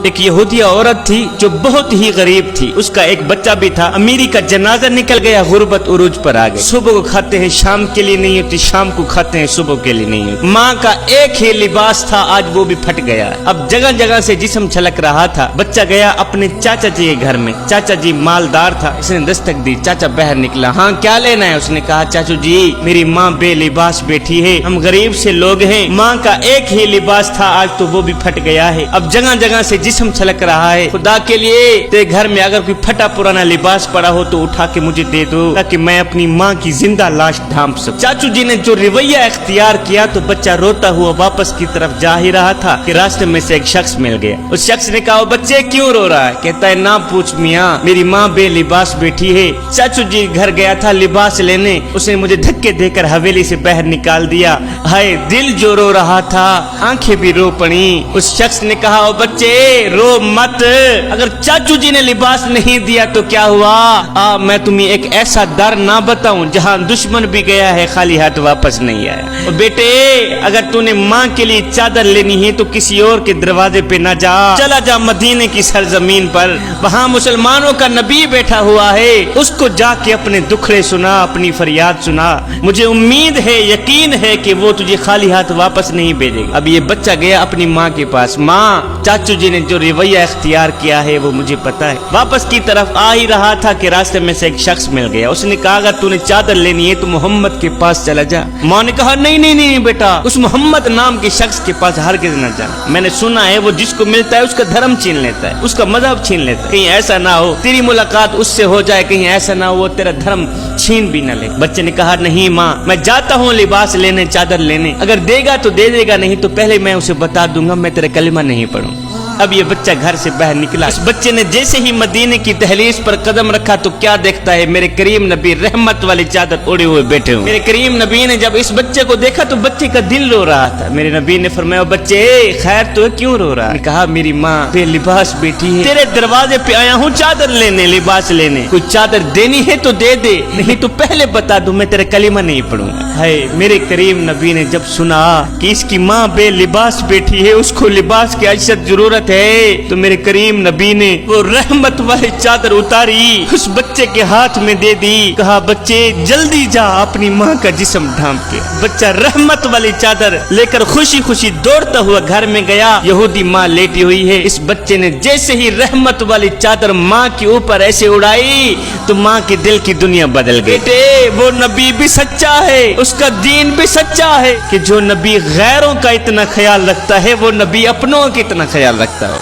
ایک یہودیہ عورت تھی جو بہت ہی غریب تھی، اس کا ایک بچہ بھی تھا، امیری کا جنازہ نکل گیا، غربت عروج پر آ گئی، صبح کو کھاتے ہیں شام کے لیے نہیں ہوتی، شام کو کھاتے ہیں صبح کے لیے نہیں ہوتی، ماں کا ایک ہی لباس تھا، آج وہ بھی پھٹ گیا، اب جگہ جگہ سے جسم چھلک رہا تھا، بچہ گیا اپنے چاچا جی کے گھر میں، چاچا جی مالدار تھا، اس نے دستک دی، چاچا باہر نکلا، ہاں کیا لینا ہے؟ اس نے کہا چاچو جی میری ماں بے لباس بیٹھی ہے، ہم غریب سے لوگ ہیں، ماں کا ایک ہی لباس تھا، آج تو وہ بھی پھٹ گیا ہے، اب جگہ جگہ سے جسم چھلک رہا ہے، خدا کے لیے تیرے گھر میں اگر کوئی پھٹا پرانا لباس پڑا ہو تو اٹھا کے مجھے دے دو تاکہ میں اپنی ماں کی زندہ لاش ڈھانپ سکوں۔ چاچو جی نے جو رویہ اختیار کیا تو بچہ روتا ہوا واپس کی طرف جا ہی رہا تھا کہ راستے میں سے ایک شخص مل گیا، اس شخص نے کہا بچے کیوں رو رہا ہے؟ کہتا ہے نہ پوچھ میاں، میری ماں بے لباس بیٹھی ہے، چاچو جی گھر گیا تھا لباس لینے، اس نے مجھے دھکے دے کر حویلی سے باہر نکال دیا، ہائے دل جو رو رہا تھا آنکھیں بھی رو پڑی۔ اس شخص نے کہا بچے رو مت، اگر چاچو جی نے لباس نہیں دیا تو کیا ہوا؟ میں تمہیں ایک ایسا در نہ بتاؤں جہاں دشمن بھی گیا ہے خالی ہاتھ واپس نہیں آیا۔ اور بیٹے اگر تو نے ماں کے لیے چادر لینی ہے تو کسی اور کے دروازے پہ نہ جا، چلا جا مدینے کی سرزمین پر، وہاں مسلمانوں کا نبی بیٹھا ہوا ہے، اس کو جا کے اپنے دکھڑے سنا، اپنی فریاد سنا، مجھے امید ہے یقین ہے کہ وہ تجھے خالی ہاتھ واپس نہیں بھیجے گا۔ اب یہ بچہ گیا اپنی ماں کے پاس، ماں چاچو جی نے جو رویہ اختیار کیا ہے وہ مجھے پتا ہے، واپس کی طرف آ ہی رہا تھا کہ راستے میں سے ایک شخص مل گیا، اس نے کہا اگر تو نے چادر لینی ہے تو محمد کے پاس چلا جا۔ ماں نے کہا نہیں نہیں نہیں بیٹا، اس محمد نام کے شخص کے پاس ہرگز نہ جا، میں نے سنا ہے وہ جس کو ملتا ہے اس کا دھرم چھین لیتا ہے، اس کا مذہب چھین لیتا ہے، کہیں ایسا نہ ہو تیری ملاقات اس سے ہو جائے، کہیں ایسا نہ ہو وہ تیرا دھرم چھین بھی نہ لے۔ بچے نے کہا نہیں ماں میں جاتا ہوں لباس لینے، چادر لینے، اگر دے گا تو دے دے گا، نہیں تو پہلے میں اسے بتا دوں گا میں تیرا کلمہ نہیں پڑھوں۔ اب یہ بچہ گھر سے باہر نکلا، اس بچے نے جیسے ہی مدینے کی دہلیز پر قدم رکھا تو کیا دیکھتا ہے میرے کریم نبی رحمت والی چادر اڑے ہوئے بیٹھے ہوئے۔ میرے کریم نبی نے جب اس بچے کو دیکھا تو بچے کا دل رو رہا تھا، میرے نبی نے فرمایا بچے خیر تو کیوں رو رہا ہے؟ کہا میری ماں بے لباس بیٹھی ہے، تیرے دروازے پہ آیا ہوں چادر لینے، لباس لینے، کوئی چادر دینی ہے تو دے دے، نہیں تو پہلے بتا دوں میں تیرا کلمہ نہیں پڑھوں گا۔ ہے میرے کریم نبی نے جب سنا کہ اس کی ماں بے لباس بیٹھی ہے، اس کو لباس کی اشد ضرورت ہے، تو میرے کریم نبی نے وہ رحمت والی چادر اتاری اس بچے کے ہاتھ میں دے دی، کہا بچے جلدی جا اپنی ماں کا جسم ڈھانپ کے۔ بچہ رحمت والی چادر لے کر خوشی خوشی دوڑتا ہوا گھر میں گیا، یہودی ماں لیٹی ہوئی ہے، اس بچے نے جیسے ہی رحمت والی چادر ماں کے اوپر ایسے اڑائی تو ماں کے دل کی دنیا بدل گئی۔ بیٹے وہ نبی بھی سچا ہے، اس کا دین بھی سچا ہے کہ جو نبی غیروں کا اتنا خیال رکھتا ہے وہ نبی اپنوں کا اتنا خیال رکھتا ہے۔